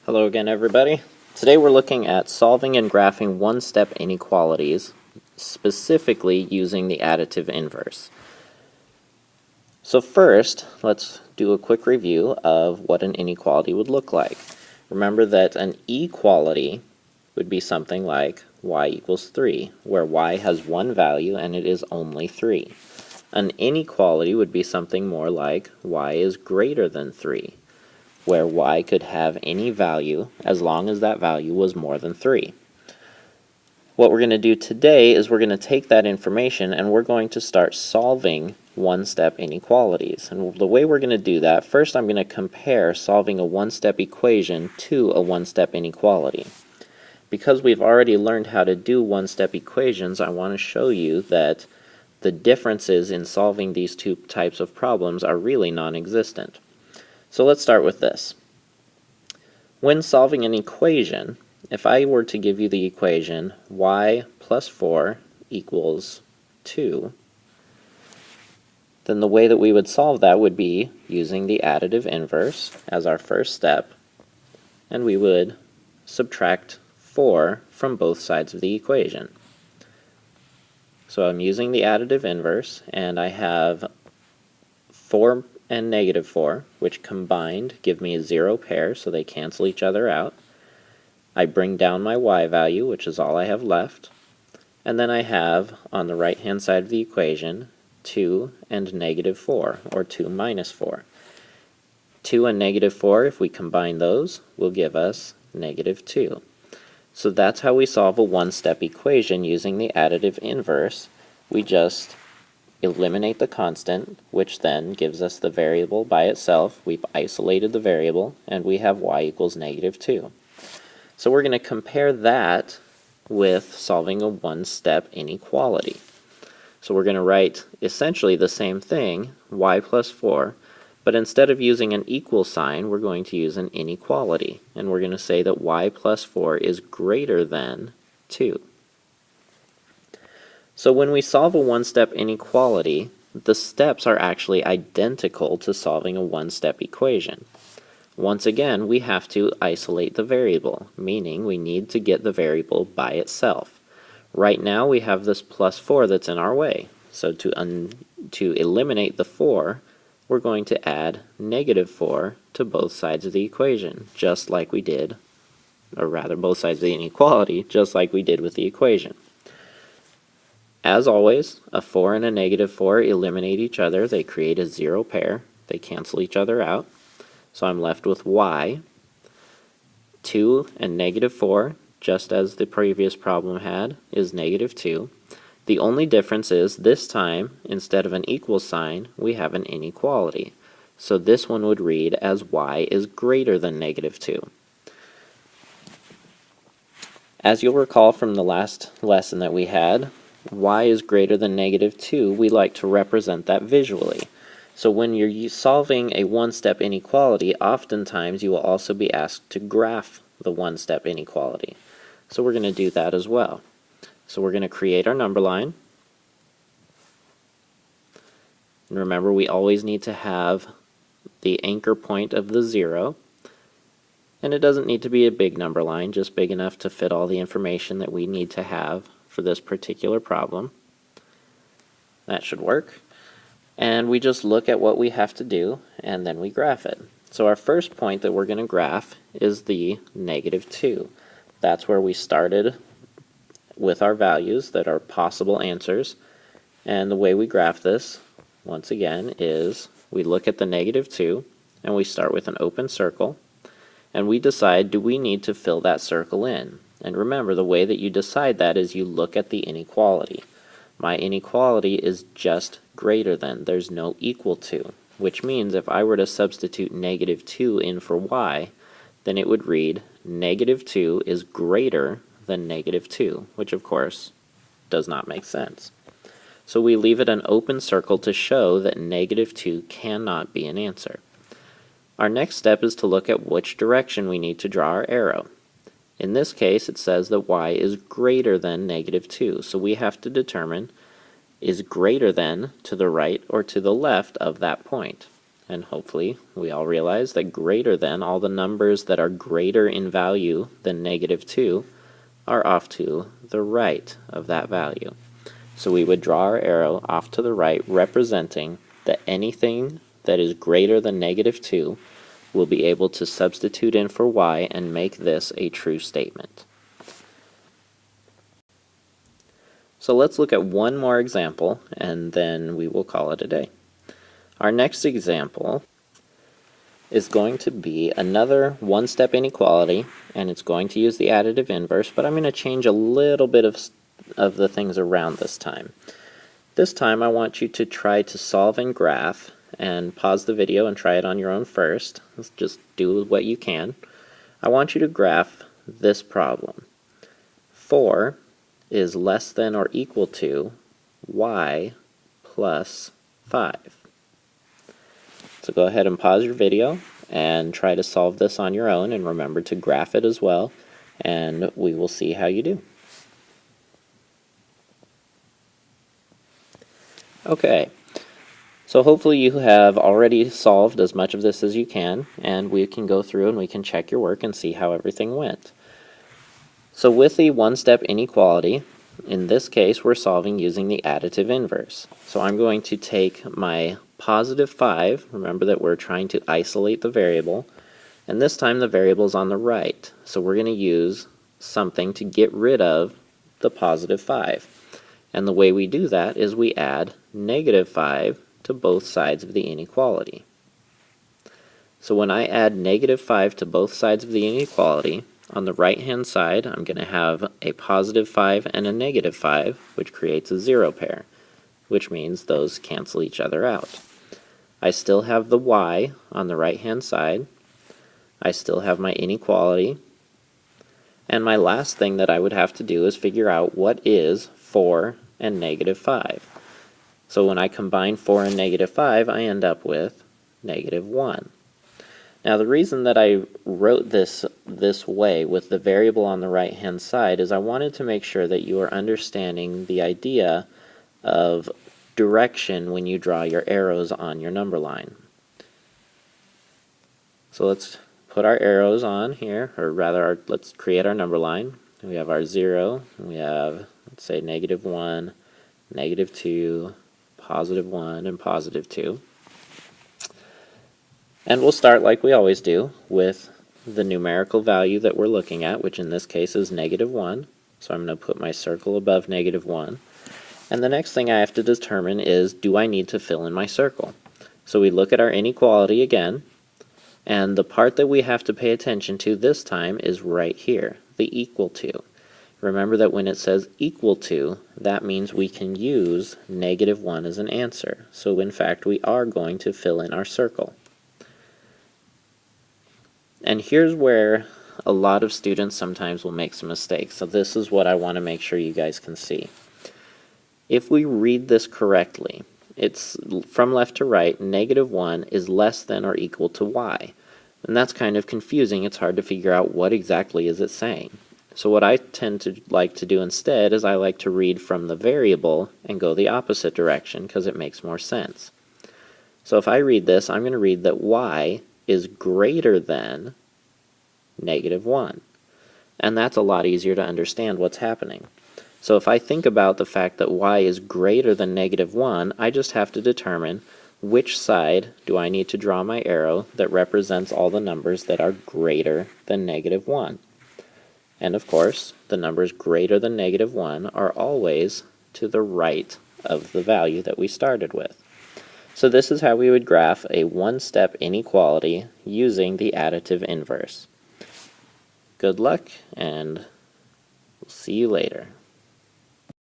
Hello again, everybody. Today we're looking at solving and graphing one-step inequalities, specifically using the additive inverse. So first, let's do a quick review of what an inequality would look like. Remember that an equality would be something like y equals 3, where y has one value and it is only 3. An inequality would be something more like y is greater than 3, where y could have any value as long as that value was more than 3. What we're going to do today is we're going to take that information and we're going to start solving one-step inequalities. And the way we're going to do that, first I'm going to compare solving a one-step equation to a one-step inequality. Because we've already learned how to do one-step equations, I want to show you that the differences in solving these two types of problems are really non-existent. So let's start with this. When solving an equation, if I were to give you the equation y plus 4 equals 2, then the way that we would solve that would be using the additive inverse as our first step, and we would subtract 4 from both sides of the equation. So I'm using the additive inverse, and I have 4 and negative 4, which combined give me a 0 pair, so they cancel each other out. I bring down my y value, which is all I have left, and then I have, on the right-hand side of the equation, 2 and negative 4, or 2 minus 4. 2 and negative 4, if we combine those, will give us negative 2. So that's how we solve a one-step equation using the additive inverse. We just eliminate the constant, which then gives us the variable by itself. We've isolated the variable, and we have y equals negative 2. So we're going to compare that with solving a one-step inequality. So we're going to write essentially the same thing, y plus 4, but instead of using an equal sign, we're going to use an inequality, and we're going to say that y plus 4 is greater than 2. So when we solve a one-step inequality, the steps are actually identical to solving a one-step equation. Once again, we have to isolate the variable, meaning we need to get the variable by itself. Right now we have this plus 4 that's in our way. So to eliminate the 4, we're going to add negative 4 to both sides of the equation, just like we did, or rather both sides of the inequality, just like we did with the equation. As always, a 4 and a negative 4 eliminate each other. They create a 0 pair. They cancel each other out. So I'm left with y. 2 and negative 4, just as the previous problem had, is negative 2. The only difference is this time, instead of an equal sign, we have an inequality. So this one would read as y is greater than negative 2. As you'll recall from the last lesson that we had, y is greater than negative 2, we like to represent that visually. So when you're solving a one-step inequality, oftentimes you will also be asked to graph the one-step inequality. So we're going to do that as well. So we're going to create our number line. And remember, we always need to have the anchor point of the 0. And it doesn't need to be a big number line, just big enough to fit all the information that we need to have for this particular problem. That should work. And we just look at what we have to do, and then we graph it. So our first point that we're going to graph is the negative 2. That's where we started with our values that are possible answers. And the way we graph this, once again, is we look at the negative 2, and we start with an open circle, and we decide, do we need to fill that circle in? And remember, the way that you decide that is you look at the inequality. My inequality is just greater than. There's no equal to, which means if I were to substitute negative 2 in for y, then it would read negative 2 is greater than negative 2, which of course does not make sense. So we leave it an open circle to show that negative 2 cannot be an answer. Our next step is to look at which direction we need to draw our arrow. In this case, it says that y is greater than negative 2, so we have to determine is greater than to the right or to the left of that point. and hopefully we all realize that greater than, all the numbers that are greater in value than -2 are off to the right of that value. So we would draw our arrow off to the right, representing that anything that is greater than -2 will be able to substitute in for y and make this a true statement. So let's look at one more example, and then we will call it a day. Our next example is going to be another one-step inequality, and it's going to use the additive inverse, but I'm going to change a little bit of the things around this time. This time I want you to try to solve and graph, and pause the video and try it on your own first. Let's just do what you can. I want you to graph this problem. 4 is less than or equal to y plus 5. So go ahead and pause your video and try to solve this on your own, and remember to graph it as well, and we will see how you do. Okay, so hopefully you have already solved as much of this as you can, and we can go through and we can check your work and see how everything went. So with the one-step inequality, in this case we're solving using the additive inverse. So I'm going to take my +5, remember that we're trying to isolate the variable, and this time the variable is on the right. So we're going to use something to get rid of the +5. And the way we do that is we add -5 to both sides of the inequality. So when I add -5 to both sides of the inequality, on the right-hand side I'm going to have a +5 and a -5, which creates a 0 pair, which means those cancel each other out. I still have the y on the right-hand side. I still have my inequality. And my last thing that I would have to do is figure out what is 4 and -5. So when I combine 4 and -5, I end up with -1. Now the reason that I wrote this way with the variable on the right-hand side is I wanted to make sure that you are understanding the idea of direction when you draw your arrows on your number line. So let's put our arrows on here, or rather let's create our number line. We have our 0, we have, let's say, -1, -2, +1, and +2. And we'll start like we always do with the numerical value that we're looking at, which in this case is -1. So I'm going to put my circle above -1. And the next thing I have to determine is, do I need to fill in my circle? So we look at our inequality again, and the part that we have to pay attention to this time is right here, the equal to. Remember that when it says equal to, that means we can use -1 as an answer. So in fact, we are going to fill in our circle. And here's where a lot of students sometimes will make some mistakes. So this is what I want to make sure you guys can see. If we read this correctly, it's from left to right, -1 is less than or equal to y. And that's kind of confusing. It's hard to figure out what exactly is it saying. So what I tend to like to do instead is I like to read from the variable and go the opposite direction because it makes more sense. So if I read this, I'm going to read that y is greater than -1. And that's a lot easier to understand what's happening. So if I think about the fact that y is greater than -1, I just have to determine which side do I need to draw my arrow that represents all the numbers that are greater than -1. And of course, the numbers greater than -1 are always to the right of the value that we started with. So this is how we would graph a one-step inequality using the additive inverse. Good luck, and we'll see you later.